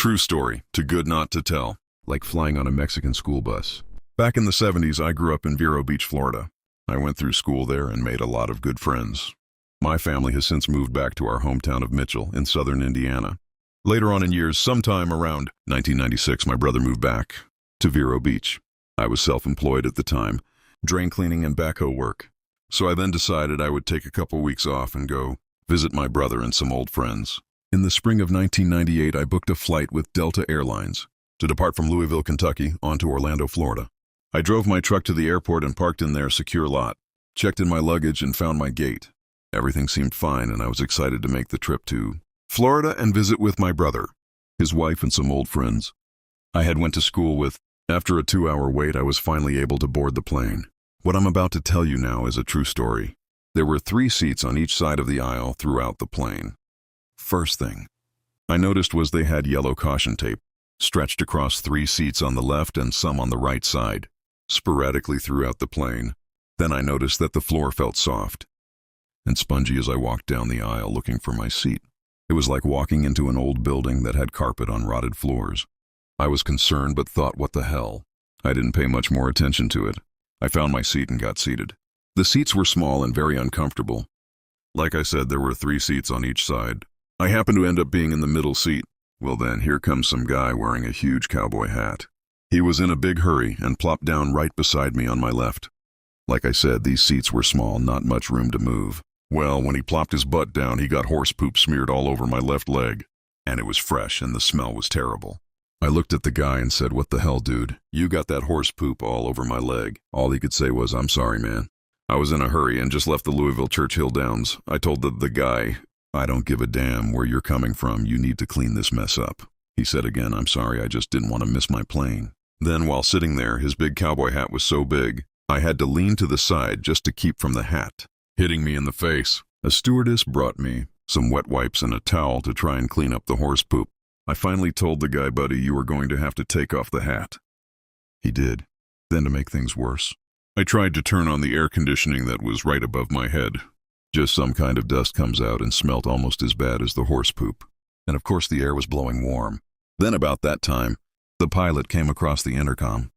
True story, too good not to tell. Like flying on a Mexican school bus. Back in the 70s, I grew up in Vero Beach, Florida. I went through school there and made a lot of good friends. My family has since moved back to our hometown of Mitchell in southern Indiana. Later on in years, sometime around 1996, my brother moved back to Vero Beach. I was self-employed at the time, drain cleaning and backhoe work. So I then decided I would take a couple weeks off and go visit my brother and some old friends. In the spring of 1998, I booked a flight with Delta Airlines to depart from Louisville, Kentucky, on to Orlando, Florida. I drove my truck to the airport and parked in their secure lot, checked in my luggage and found my gate. Everything seemed fine and I was excited to make the trip to Florida and visit with my brother, his wife and some old friends I had went to school with. After a 2-hour wait, I was finally able to board the plane. What I'm about to tell you now is a true story. There were 3 seats on each side of the aisle throughout the plane. First thing I noticed was they had yellow caution tape stretched across 3 seats on the left and some on the right side, sporadically throughout the plane. Then I noticed that the floor felt soft and spongy as I walked down the aisle looking for my seat. It was like walking into an old building that had carpet on rotted floors. I was concerned but thought, what the hell? I didn't pay much more attention to it. I found my seat and got seated. The seats were small and very uncomfortable. Like I said, there were 3 seats on each side. I happened to end up being in the middle seat. Well then, here comes some guy wearing a huge cowboy hat. He was in a big hurry and plopped down right beside me on my left. Like I said, these seats were small, not much room to move. Well, when he plopped his butt down, he got horse poop smeared all over my left leg. And it was fresh and the smell was terrible. I looked at the guy and said, what the hell, dude? You got that horse poop all over my leg. All he could say was, I'm sorry, man. I was in a hurry and just left the Louisville Churchill Downs. I told the guy, I don't give a damn where you're coming from. You need to clean this mess up. He said again, I'm sorry, I just didn't want to miss my plane. Then while sitting there, his big cowboy hat was so big, I had to lean to the side just to keep from the hat hitting me in the face. A stewardess brought me some wet wipes and a towel to try and clean up the horse poop. I finally told the guy, buddy, you are going to have to take off the hat. He did. Then to make things worse, I tried to turn on the air conditioning that was right above my head. Just some kind of dust comes out and smelt almost as bad as the horse poop. And of course the air was blowing warm. Then about that time, the pilot came across the intercom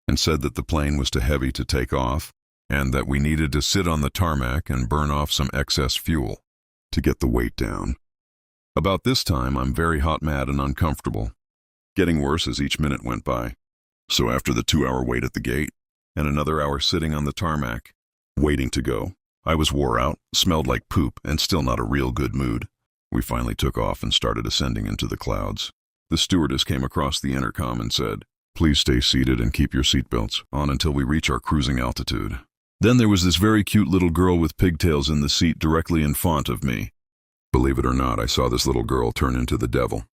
and said that the plane was too heavy to take off and that we needed to sit on the tarmac and burn off some excess fuel to get the weight down. About this time, I'm very hot, mad, and uncomfortable, getting worse as each minute went by. So after the 2-hour wait at the gate and another hour sitting on the tarmac, waiting to go, I was wore out, smelled like poop, and still not a real good mood. We finally took off and started ascending into the clouds. The stewardess came across the intercom and said, please stay seated and keep your seatbelts on until we reach our cruising altitude. Then there was this very cute little girl with pigtails in the seat directly in front of me. Believe it or not, I saw this little girl turn into the devil.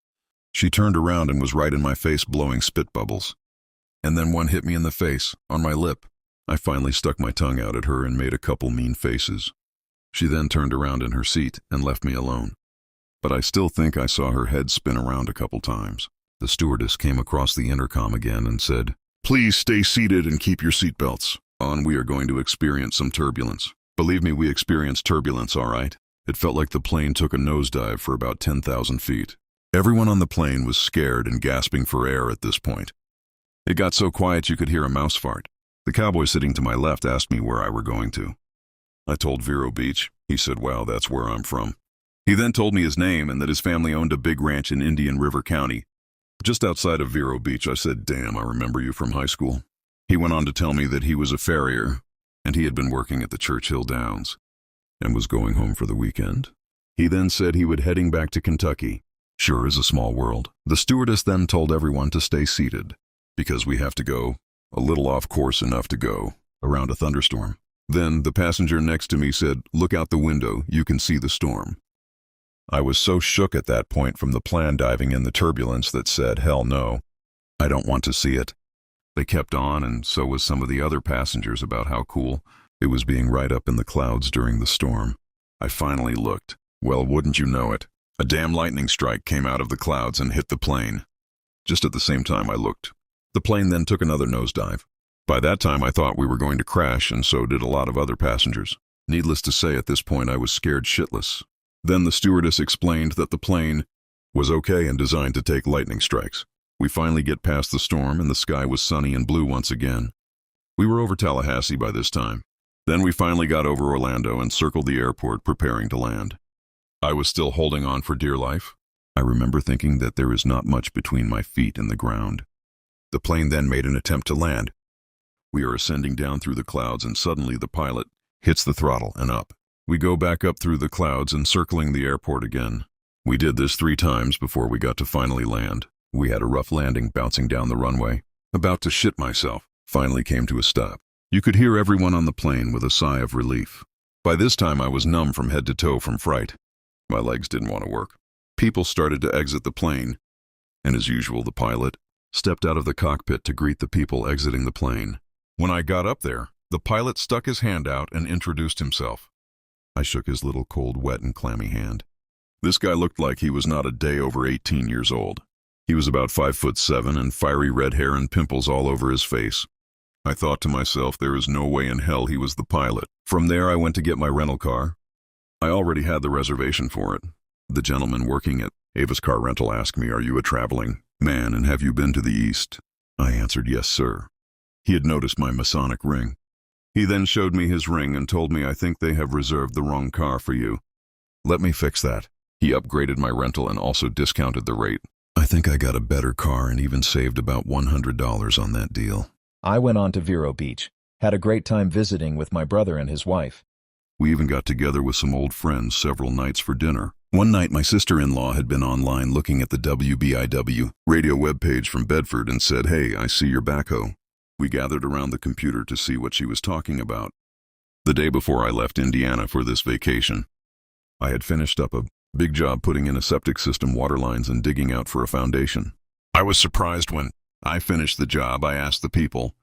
She turned around and was right in my face blowing spit bubbles. And then one hit me in the face, on my lip. I finally stuck my tongue out at her and made a couple mean faces. She then turned around in her seat and left me alone. But I still think I saw her head spin around a couple times. The stewardess came across the intercom again and said, please stay seated and keep your seatbelts on. We are going to experience some turbulence. Believe me, we experienced turbulence, all right? It felt like the plane took a nosedive for about 10,000 feet. Everyone on the plane was scared and gasping for air at this point. It got so quiet you could hear a mouse fart. The cowboy sitting to my left asked me where I were going to. I told Vero Beach. He said, wow, that's where I'm from. He then told me his name and that his family owned a big ranch in Indian River County, just outside of Vero Beach. I said, damn, I remember you from high school. He went on to tell me that he was a farrier and he had been working at the Churchill Downs and was going home for the weekend. He then said he would heading back to Kentucky. Sure is a small world. The stewardess then told everyone to stay seated because we have to go a little off course enough to go around a thunderstorm. Then the passenger next to me said, look out the window, you can see the storm. I was so shook at that point from the plane diving in the turbulence that said, hell no, I don't want to see it. They kept on, and so was some of the other passengers about how cool it was being right up in the clouds during the storm. I finally looked. Well, wouldn't you know it, a damn lightning strike came out of the clouds and hit the plane. Just at the same time I looked. The plane then took another nosedive. By that time I thought we were going to crash, and so did a lot of other passengers. Needless to say, at this point I was scared shitless. Then the stewardess explained that the plane was okay and designed to take lightning strikes. We finally get past the storm and the sky was sunny and blue once again. We were over Tallahassee by this time. Then we finally got over Orlando and circled the airport preparing to land. I was still holding on for dear life. I remember thinking that there is not much between my feet and the ground. The plane then made an attempt to land. We are ascending down through the clouds and suddenly the pilot hits the throttle and up. We go back up through the clouds and circling the airport again. We did this 3 times before we got to finally land. We had a rough landing bouncing down the runway. About to shit myself. Finally came to a stop. You could hear everyone on the plane with a sigh of relief. By this time I was numb from head to toe from fright. My legs didn't want to work. People started to exit the plane, and as usual the pilot stepped out of the cockpit to greet the people exiting the plane. When I got up there, the pilot stuck his hand out and introduced himself. I shook his little cold, wet, and clammy hand. This guy looked like he was not a day over 18 years old. He was about 5'7" and fiery red hair and pimples all over his face. I thought to myself, there is no way in hell he was the pilot. From there I went to get my rental car. I already had the reservation for it. The gentleman working at Ava's Car Rental asked me, "Are you a traveling man and have you been to the East?" I answered, "Yes, sir." He had noticed my Masonic ring. He then showed me his ring and told me, "I think they have reserved the wrong car for you. Let me fix that." He upgraded my rental and also discounted the rate. I think I got a better car and even saved about $100 on that deal. I went on to Vero Beach, had a great time visiting with my brother and his wife. We even got together with some old friends several nights for dinner. One night my sister-in-law had been online looking at the WBIW radio webpage from Bedford and said, "Hey, I see your backhoe." We gathered around the computer to see what she was talking about. The day before I left Indiana for this vacation, I had finished up a big job putting in a septic system, water lines, and digging out for a foundation. I was surprised when I finished the job. I asked the people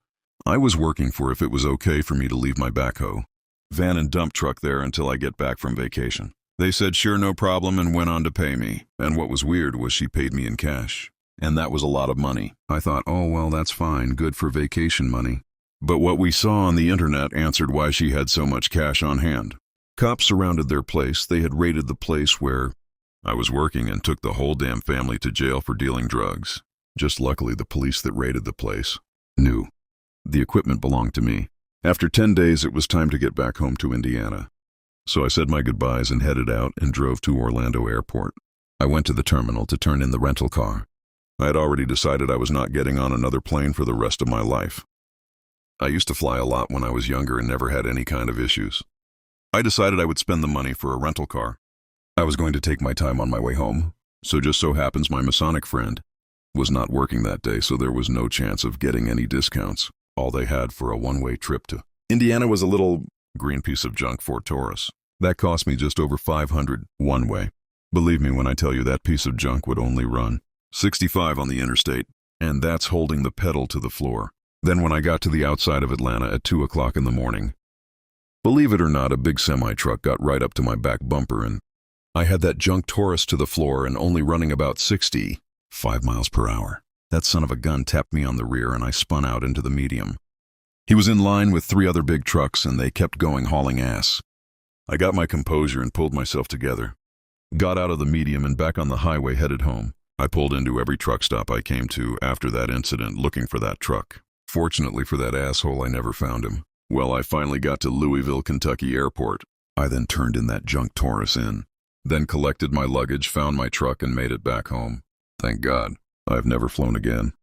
I was working for if it was okay for me to leave my backhoe, van and dump truck there until I get back from vacation. They said sure, no problem, and went on to pay me. And what was weird was she paid me in cash. And that was a lot of money. I thought, oh well, that's fine, good for vacation money. But what we saw on the internet answered why she had so much cash on hand. Cops surrounded their place. They had raided the place where I was working and took the whole damn family to jail for dealing drugs. Just luckily the police that raided the place knew the equipment belonged to me. After 10 days it was time to get back home to Indiana. So I said my goodbyes and headed out and drove to Orlando Airport. I went to the terminal to turn in the rental car. I had already decided I was not getting on another plane for the rest of my life. I used to fly a lot when I was younger and never had any kind of issues. I decided I would spend the money for a rental car. I was going to take my time on my way home, so just so happens my Masonic friend was not working that day, so there was no chance of getting any discounts. All they had for a one-way trip to Indiana was a little green piece of junk Ford Taurus. That cost me just over $500 one way. Believe me when I tell you that piece of junk would only run 65 on the interstate, and that's holding the pedal to the floor. Then when I got to the outside of Atlanta at 2 o'clock in the morning, believe it or not, a big semi-truck got right up to my back bumper and I had that junk Taurus to the floor and only running about 65 miles per hour. That son of a gun tapped me on the rear and I spun out into the medium. He was in line with 3 other big trucks and they kept going hauling ass. I got my composure and pulled myself together. Got out of the medium and back on the highway headed home. I pulled into every truck stop I came to after that incident looking for that truck. Fortunately for that asshole, I never found him. Well, I finally got to Louisville, Kentucky airport. I then turned in that junk Taurus in. Then collected my luggage, found my truck, and made it back home. Thank God, I've never flown again.